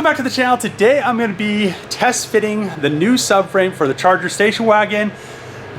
back to the channel. Today I'm going to be test fitting the new subframe for the Charger station wagon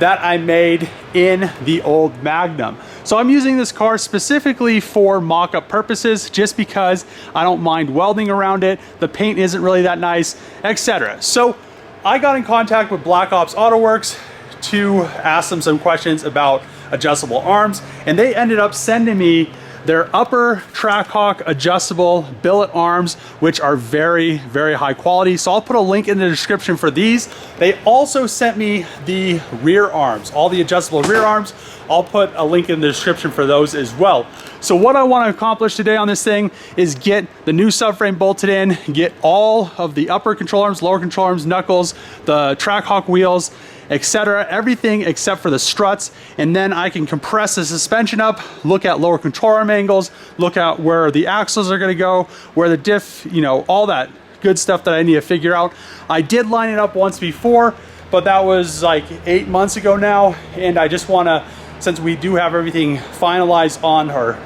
that I made in the old Magnum. So I'm using this car specifically for mock-up purposes just because I don't mind welding around it, the paint isn't really that nice, etc. So I got in contact with Black Ops Auto Works to ask them some questions about adjustable arms, and they ended up sending me their upper Trackhawk adjustable billet arms, which are very, very high quality. So I'll put a link in the description for these. They also sent me the rear arms, all the adjustable rear arms. I'll put a link in the description for those as well. So what I want to accomplish today on this thing is get the new subframe bolted in, get all of the upper control arms, lower control arms, knuckles, the Trackhawk wheels, etc., everything except for the struts, and then I can compress the suspension up, look at lower control arm angles, look at where the axles are going to go, where the diff, you know, all that good stuff that I need to figure out. I did line it up once before, but that was like 8 months ago now, and I just want to, since we do have everything finalized on, or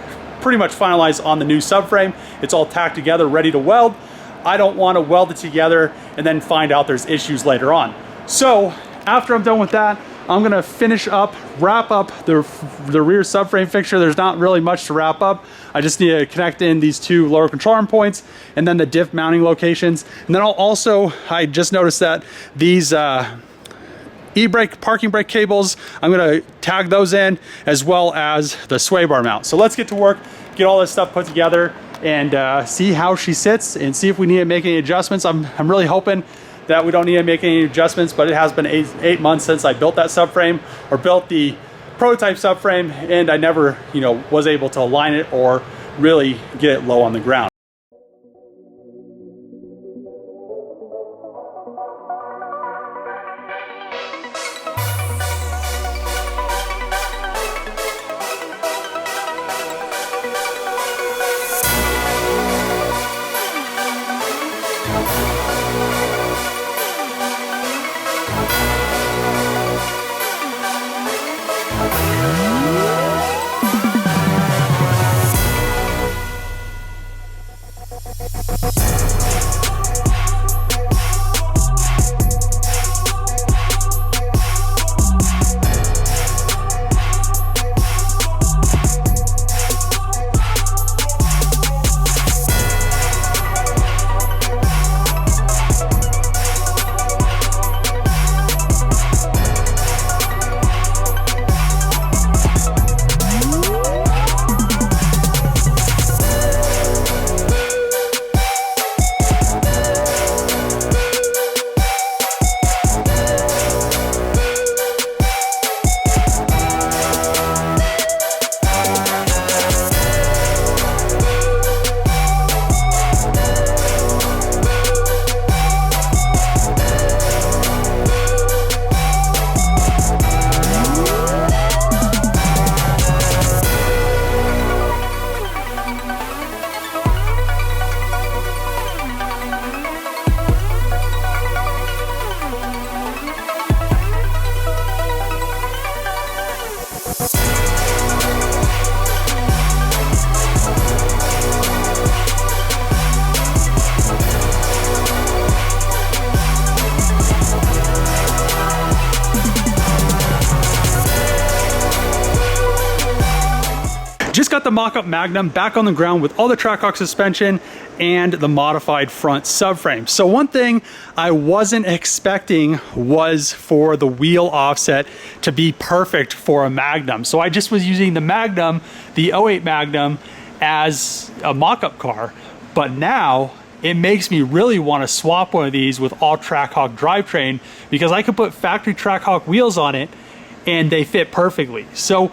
pretty much finalized on the new subframe, it's all tacked together, ready to weld. I don't want to weld it together and then find out there's issues later on. So after I'm done with that, I'm gonna finish up, wrap up the rear subframe fixture. There's not really much to wrap up. I just need to connect in these two lower control arm points and then the diff mounting locations. And then I'll also, I just noticed that these e-brake, parking brake cables, I'm gonna tag those in, as well as the sway bar mount. So let's get to work, get all this stuff put together, and see how she sits and see if we need to make any adjustments. I'm really hoping that we don't need to make any adjustments, but it has been eight months since I built that subframe, or built the prototype subframe, and I never, you know, was able to align it or really get it low on the ground. Just got the mock-up Magnum back on the ground with all the Trackhawk suspension and the modified front subframe. So one thing I wasn't expecting was for the wheel offset to be perfect for a Magnum. So I just was using the Magnum, the 08 Magnum, as a mock-up car. But now it makes me really want to swap one of these with all Trackhawk drivetrain, because I could put factory Trackhawk wheels on it and they fit perfectly. So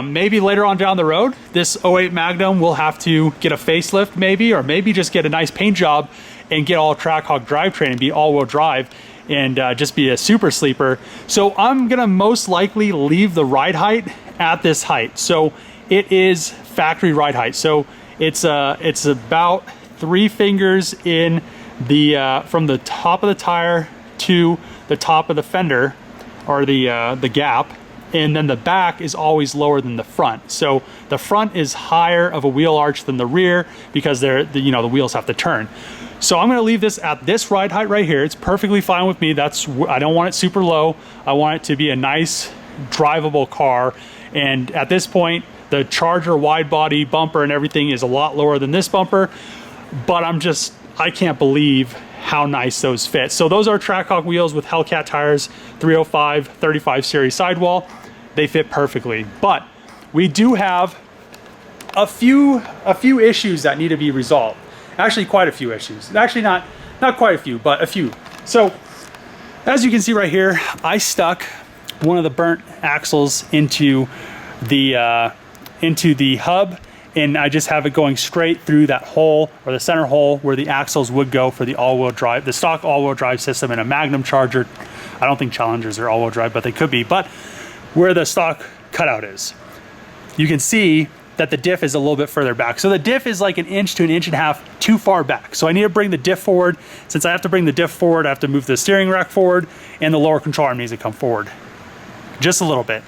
maybe later on down the road, this 08 Magnum will have to get a facelift maybe, or maybe just get a nice paint job and get all Trackhawk drivetrain and be all-wheel drive and just be a super sleeper. So I'm gonna most likely leave the ride height at this height. So it is factory ride height. So it's about 3 fingers in the from the top of the tire to the top of the fender, or the gap, and then the back is always lower than the front. So the front is higher of a wheel arch than the rear because the wheels have to turn. So I'm gonna leave this at this ride height right here. It's perfectly fine with me. I don't want it super low. I want it to be a nice, drivable car. And at this point, the Charger wide body bumper and everything is a lot lower than this bumper, but I can't believe how nice those fit. So those are Trackhawk wheels with Hellcat tires, 305, 35 series sidewall. They fit perfectly, but we do have a few issues that need to be resolved. Actually, quite a few issues. Actually, not quite a few, but a few. So as you can see right here, I stuck one of the burnt axles into the hub, and I just have it going straight through that hole, or the center hole where the axles would go for the all-wheel drive, the stock all-wheel drive system in a Magnum Charger. I don't think Challengers are all-wheel drive, but they could be. But where the stock cutout is, you can see that the diff is a little bit further back. So the diff is like 1 inch to 1.5 inches too far back. So I need to bring the diff forward. Since I have to bring the diff forward, I have to move the steering rack forward, and the lower control arm needs to come forward just a little bit.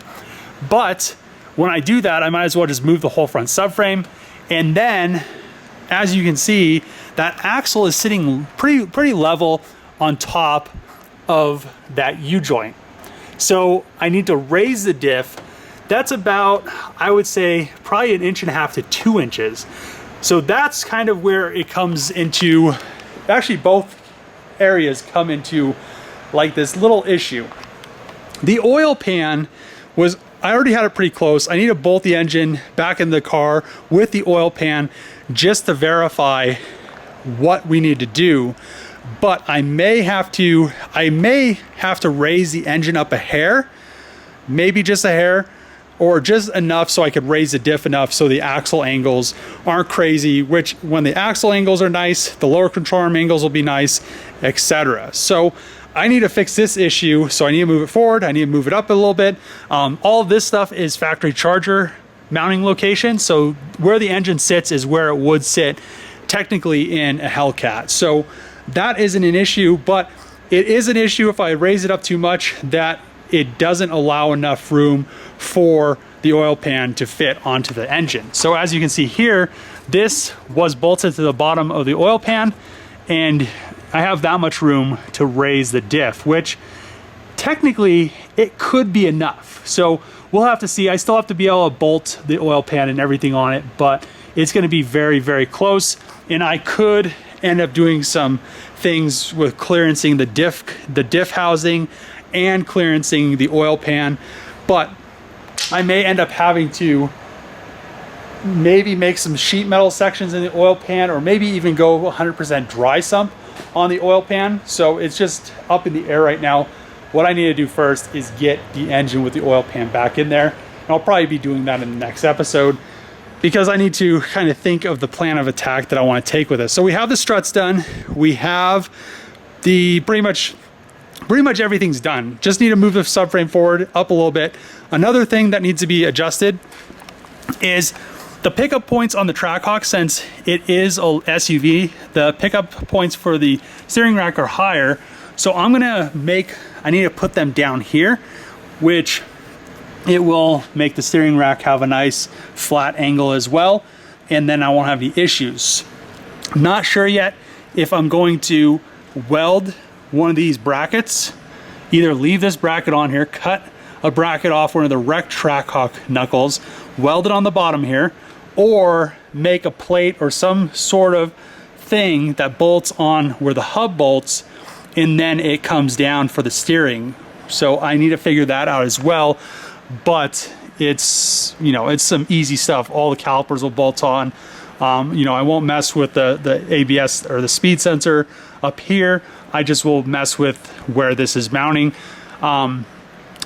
But when I do that, I might as well just move the whole front subframe. And then, as you can see, that axle is sitting pretty level on top of that U-joint. So I need to raise the diff. That's about, I would say, probably 1.5 inches to 2 inches. So that's kind of where it comes into, actually both areas come into like this little issue. The oil pan was, I already had it pretty close. I need to bolt the engine back in the car with the oil pan just to verify what we need to do. But I may have to raise the engine up a hair, maybe just a hair, or just enough so I could raise the diff enough so the axle angles aren't crazy, which when the axle angles are nice, the lower control arm angles will be nice, etc. So I need to fix this issue, so I need to move it forward, I need to move it up a little bit. All of this stuff is factory Charger mounting location, so where the engine sits is where it would sit technically in a Hellcat. So that isn't an issue, but it is an issue if I raise it up too much that it doesn't allow enough room for the oil pan to fit onto the engine. So as you can see here, this was bolted to the bottom of the oil pan, and I have that much room to raise the diff, which technically it could be enough. So we'll have to see. I still have to be able to bolt the oil pan and everything on it, but it's going to be very, very close. And I could end up doing some things with clearancing the diff housing and clearancing the oil pan, but I may end up having to maybe make some sheet metal sections in the oil pan, or maybe even go 100% dry sump on the oil pan. So it's just up in the air right now. What I need to do first is get the engine with the oil pan back in there. And I'll probably be doing that in the next episode, because I need to kind of think of the plan of attack that I want to take with this. So we have the struts done. We have the pretty much everything's done. Just need to move the subframe forward up a little bit. Another thing that needs to be adjusted is the pickup points on the Trackhawk. Since it is a SUV, the pickup points for the steering rack are higher. So I need to put them down here, which it will make the steering rack have a nice flat angle as well. And then I won't have any issues. Not sure yet if I'm going to weld one of these brackets, either leave this bracket on here, cut a bracket off one of the wrecked Trackhawk knuckles, weld it on the bottom here, or make a plate or some sort of thing that bolts on where the hub bolts, and then it comes down for the steering. So I need to figure that out as well, but it's, you know, it's some easy stuff. All the calipers will bolt on. You know, I won't mess with the ABS or the speed sensor up here. I just will mess with where this is mounting.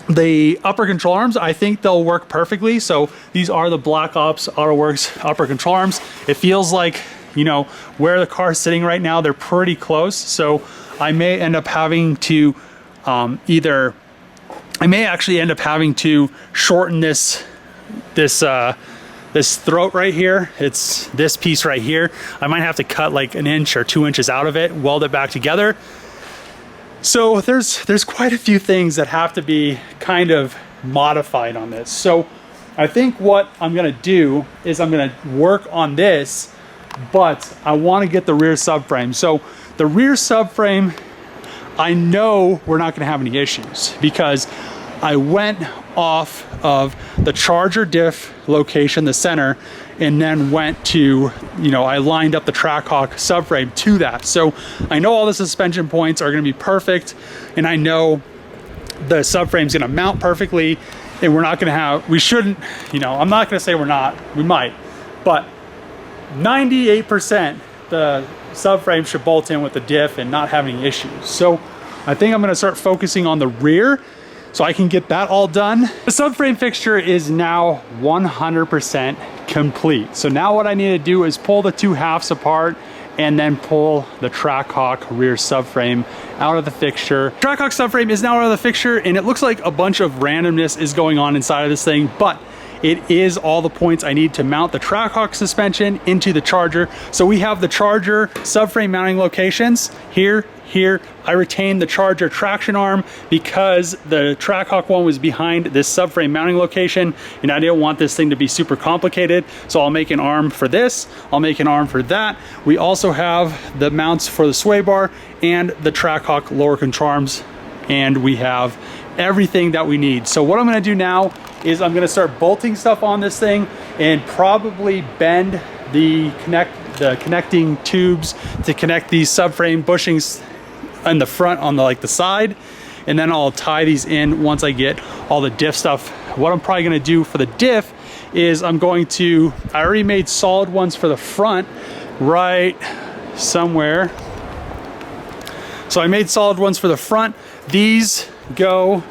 The upper control arms, I think they'll work perfectly. So these are the Black Ops AutoWorks upper control arms. It feels like, you know, where the car is sitting right now, they're pretty close. So I may end up having to I may actually end up having to shorten this throat right here. It's this piece right here. I might have to cut like 1 inch or 2 inches out of it, weld it back together. So there's quite a few things that have to be kind of modified on this. So I think what I'm gonna do is I'm gonna work on this, but I wanna get the rear subframe. So The rear subframe, I know we're not gonna have any issues because I went off of the charger diff location, the center, and then went to, you know, I lined up the Trackhawk subframe to that. So I know all the suspension points are gonna be perfect, and I know the subframe's gonna mount perfectly, and we're not gonna have, we shouldn't, you know, I'm not gonna say we're not, we might, but 98% the subframe should bolt in with the diff and not have any issues. So I think I'm gonna start focusing on the rear so I can get that all done. The subframe fixture is now 100% complete. So now what I need to do is pull the two halves apart and then pull the Trackhawk rear subframe out of the fixture. Trackhawk subframe is now out of the fixture, and it looks like a bunch of randomness is going on inside of this thing, but it is all the points I need to mount the Trackhawk suspension into the Charger. So we have the Charger subframe mounting locations here. I retained the Charger traction arm because the Trackhawk one was behind this subframe mounting location, and I didn't want this thing to be super complicated. So I'll make an arm for this, I'll make an arm for that. We also have the mounts for the sway bar and the Trackhawk lower control arms, and we have everything that we need. So what I'm gonna do now is I'm gonna start bolting stuff on this thing and probably bend the connecting tubes to connect these subframe bushings in the front on the side, and then I'll tie these in once I get all the diff stuff. What I'm probably gonna do for the diff is I already made solid ones for the front right somewhere. So I made solid ones for the front. These go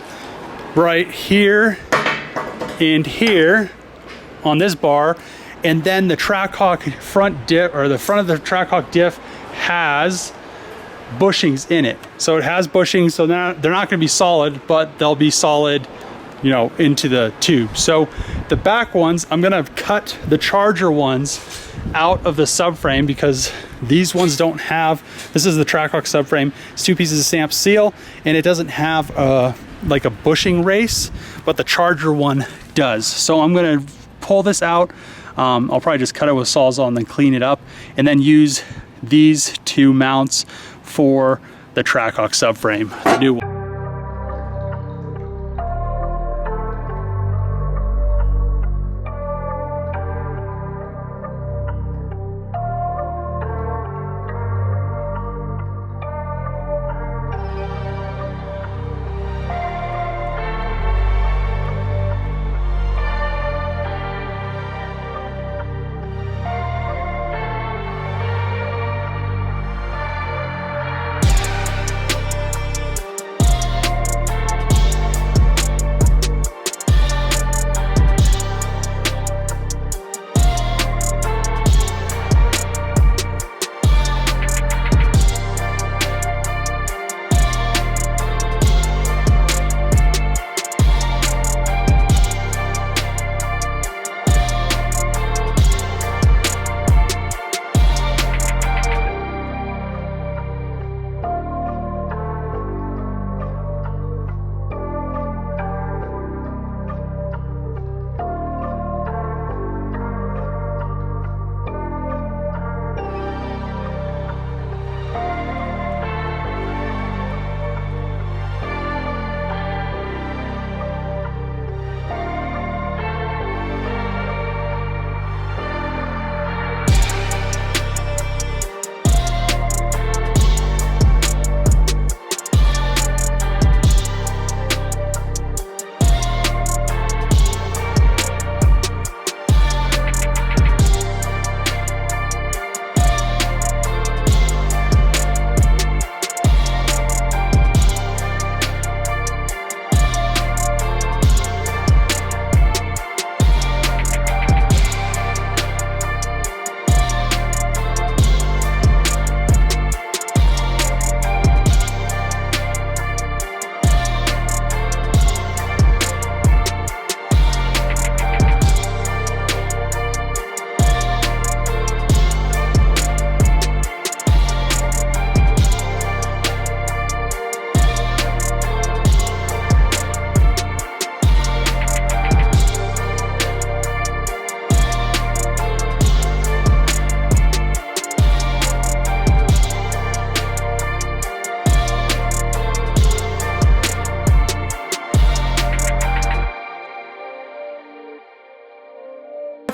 right here and here on this bar, and then the Trackhawk front diff, or the front of the Trackhawk diff, has bushings in it. So it has bushings, so they're not going to be solid, but they'll be solid, you know, into the tube. So the back ones, I'm going to cut the Charger ones out of the subframe because these ones don't have, this is the Trackhawk subframe, it's 2 pieces of stamped steel, and it doesn't have like a bushing race, but the Charger one does. So I'm going to pull this out. I'll probably just cut it with Sawzall and then clean it up, and then use these two mounts for the Trackhawk subframe, the new one.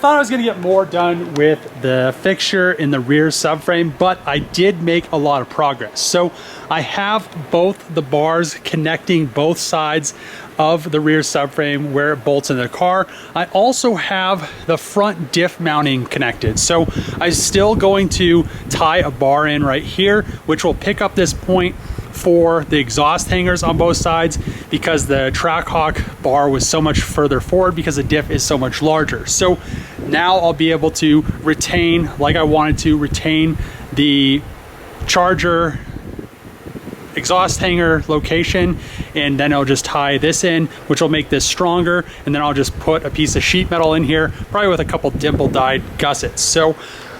thought I was gonna get more done with the fixture in the rear subframe, but I did make a lot of progress. So I have both the bars connecting both sides of the rear subframe where it bolts in the car. I also have the front diff mounting connected. So I'm still going to tie a bar in right here, which will pick up this point for the exhaust hangers on both sides, because the Trackhawk bar was so much further forward because the diff is so much larger. So now I'll be able to retain, like I wanted to, retain the Charger exhaust hanger location, and then I'll just tie this in, which will make this stronger, and then I'll just put a piece of sheet metal in here, probably with a couple dimple dyed gussets. So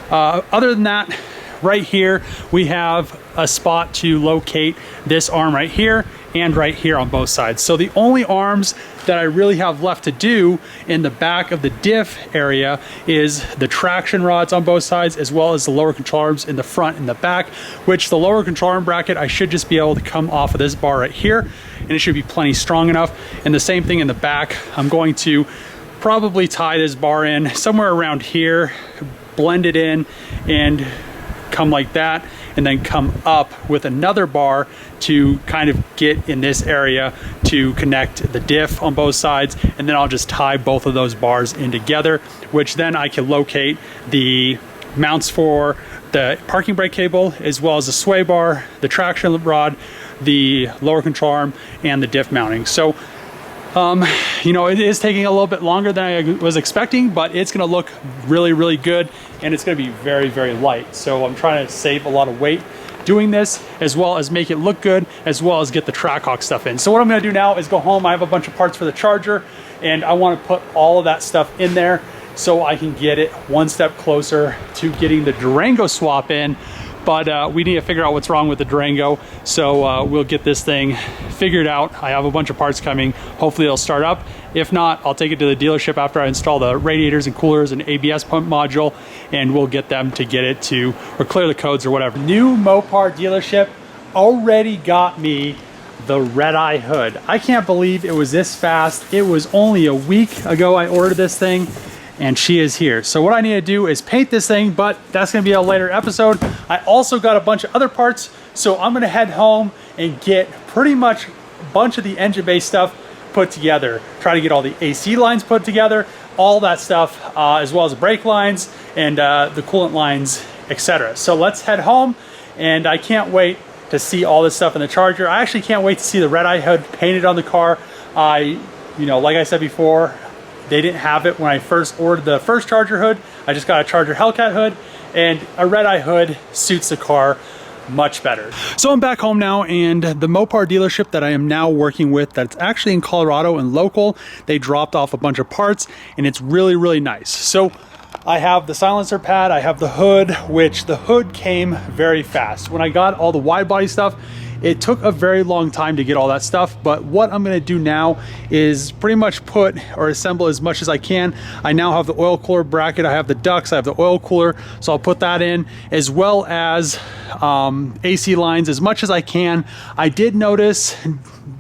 other than that, right here we have a spot to locate this arm right here and right here on both sides. So the only arms that I really have left to do in the back of the diff area is the traction rods on both sides, as well as the lower control arms in the front and the back, which the lower control arm bracket, I should just be able to come off of this bar right here, and it should be plenty strong enough. And the same thing in the back. I'm going to probably tie this bar in somewhere around here, blend it in, and come like that, and then come up with another bar to kind of get in this area to connect the diff on both sides, and then I'll just tie both of those bars in together, which then I can locate the mounts for the parking brake cable, as well as the sway bar, the traction rod, the lower control arm, and the diff mounting. So you know, it is taking a little bit longer than I was expecting, but it's gonna look really, really good, and it's gonna be very, very light. So I'm trying to save a lot of weight doing this, as well as make it look good, as well as get the Trackhawk stuff in. So what I'm gonna do now is go home. I have a bunch of parts for the Charger, and I wanna put all of that stuff in there so I can get it one step closer to getting the Durango swap in. But we need to figure out what's wrong with the Durango. So we'll get this thing figured out. I have a bunch of parts coming. Hopefully it'll start up. If not, I'll take it to the dealership after I install the radiators and coolers and ABS pump module, and we'll get them to get it to, or clear the codes or whatever. New Mopar dealership already got me the red-eye hood. I can't believe it was this fast. It was only a week ago I ordered this thing, and she is here. So what I need to do is paint this thing, but that's gonna be a later episode. I also got a bunch of other parts, so I'm gonna head home and get pretty much a bunch of the engine bay stuff put together. Try to get all the AC lines put together, all that stuff, as well as the brake lines and the coolant lines, etc. So let's head home, and I can't wait to see all this stuff in the Charger. I actually can't wait to see the red-eye hood painted on the car. You know, like I said before, they didn't have it when I first ordered the first Charger hood. I just got a Charger Hellcat hood, and a red-eye hood suits the car much better. So I'm back home now, and the Mopar dealership that I am now working with, that's actually in Colorado and local, they dropped off a bunch of parts, and it's really, really nice. So I have the silencer pad, I have the hood, which the hood came very fast. When I got all the wide body stuff, it took a very long time to get all that stuff, but what I'm gonna do now is pretty much put or assemble as much as I can. I now have the oil cooler bracket, I have the ducts, I have the oil cooler, so I'll put that in, as well as AC lines as much as I can. I did notice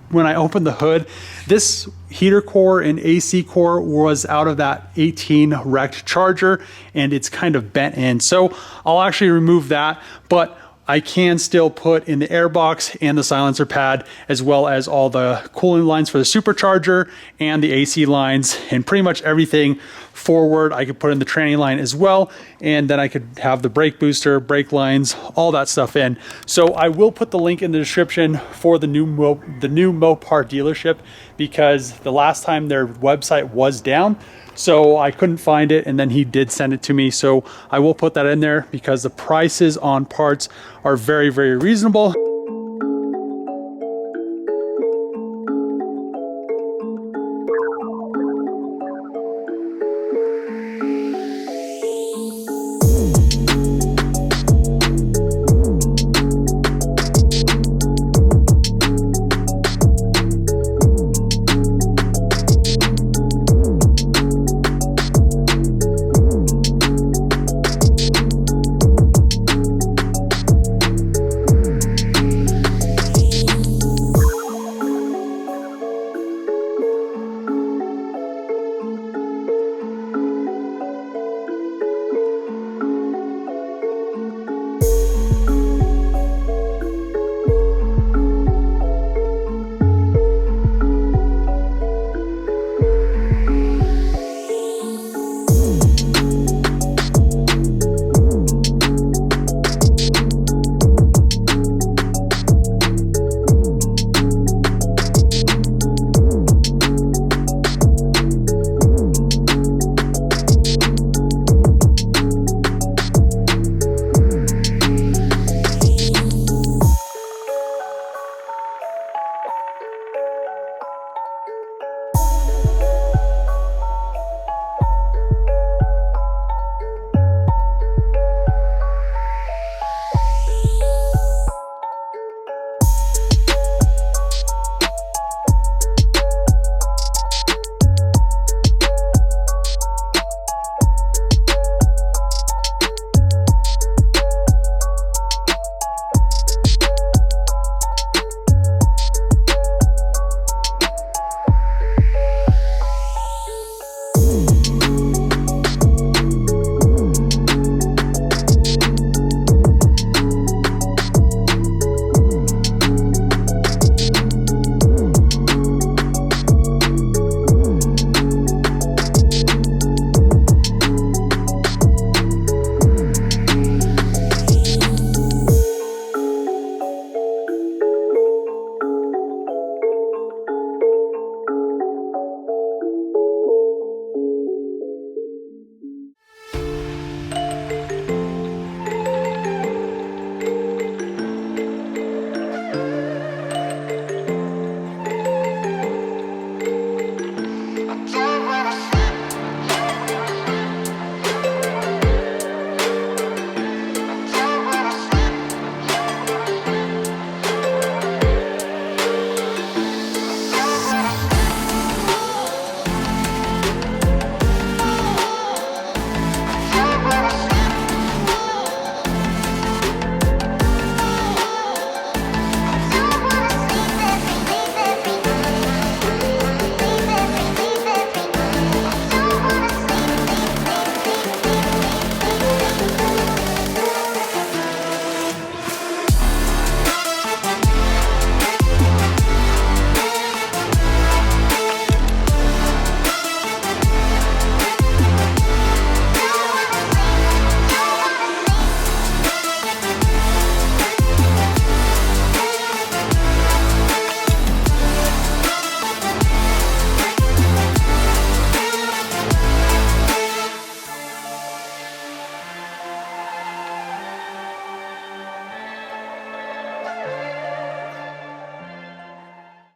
when I opened the hood, this heater core and AC core was out of that 18 wrecked Charger, and it's kind of bent in. So I'll actually remove that, but I can still put in the airbox and the silencer pad, as well as all the cooling lines for the supercharger and the AC lines, and pretty much everything forward. I could put in the tranny line as well, and then I could have the brake booster, brake lines, all that stuff in. So I will put the link in the description for the new Mopar dealership, because the last time their website was down, so I couldn't find it, and then he did send it to me. So I will put that in there, because the prices on parts are very, very reasonable.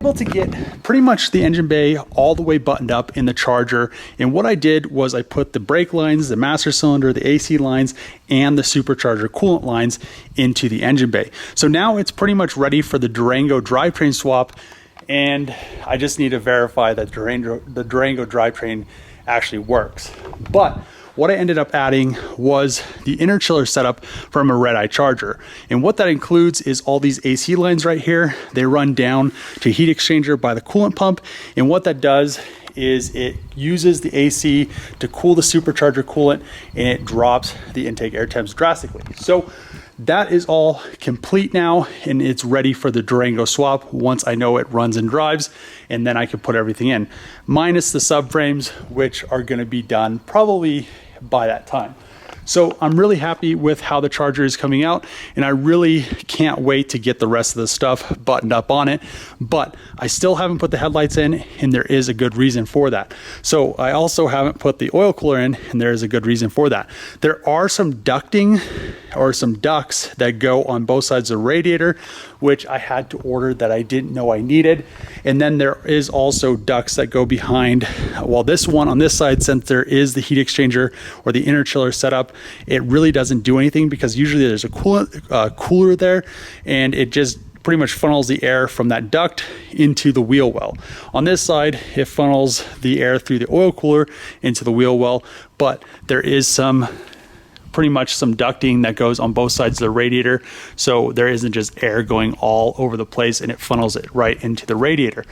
able to get pretty much the engine bay all the way buttoned up in the Charger. And what I did was I put the brake lines, the master cylinder, the AC lines, and the supercharger coolant lines into the engine bay. So now it's pretty much ready for the Durango drivetrain swap. And I just need to verify that the Durango drivetrain actually works. But what I ended up adding was the inner chiller setup from a red-eye Charger. And what that includes is all these AC lines right here. They run down to heat exchanger by the coolant pump. And what that does is it uses the AC to cool the supercharger coolant, and it drops the intake air temps drastically. So that is all complete now, and it's ready for the Durango swap once I know it runs and drives, and then I can put everything in, minus the subframes, which are gonna be done probably by that time. So I'm really happy with how the Charger is coming out, and I really can't wait to get the rest of the stuff buttoned up on it. But I still haven't put the headlights in, and there is a good reason for that. So I also haven't put the oil cooler in, and there is a good reason for that. There are some ducting or some ducts that go on both sides of the radiator, which I had to order that I didn't know I needed. And then there is also ducts that go behind. Well, this one on this side, since there is the heat exchanger or the inner chiller setup, it really doesn't do anything because usually there's a cooler there, and it just pretty much funnels the air from that duct into the wheel well. On this side, it funnels the air through the oil cooler into the wheel well, but there is pretty much some ducting that goes on both sides of the radiator, so there isn't just air going all over the place, and it funnels it right into the radiator.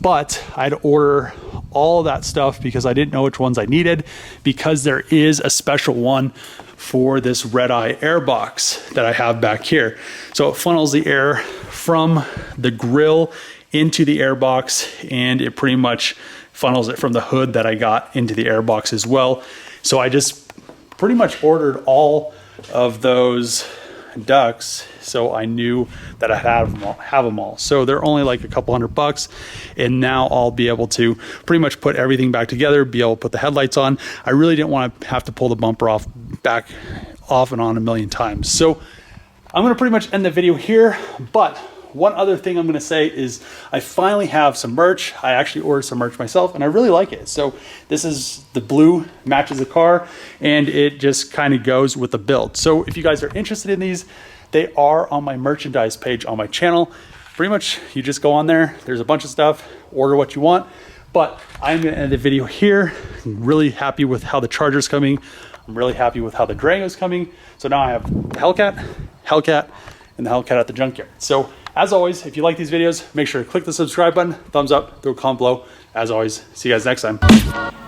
But I had to order all of that stuff because I didn't know which ones I needed, because there is a special one for this red-eye air box that I have back here. So it funnels the air from the grill into the air box, and it pretty much funnels it from the hood that I got into the air box as well. So I just pretty much ordered all of those ducts, so I knew that I have them all. So they're only like a couple $100, and now I'll be able to pretty much put everything back together, be able to put the headlights on. I really didn't want to have to pull the bumper off and on a million times. So I'm going to pretty much end the video here, but one other thing I'm going to say is I finally have some merch. I actually ordered some merch myself, and I really like it. So this is the blue, matches the car, and it just kind of goes with the build. So if you guys are interested in these, they are on my merchandise page on my channel. Pretty much you just go on there. There's a bunch of stuff, order what you want. But I'm going to end the video here. I'm really happy with how the Charger's coming. I'm really happy with how the Durango's coming. So now I have the Hellcat, and the Hellcat at the Junkyard. So as always, if you like these videos, make sure to click the subscribe button, thumbs up, throw a comment below. As always, see you guys next time.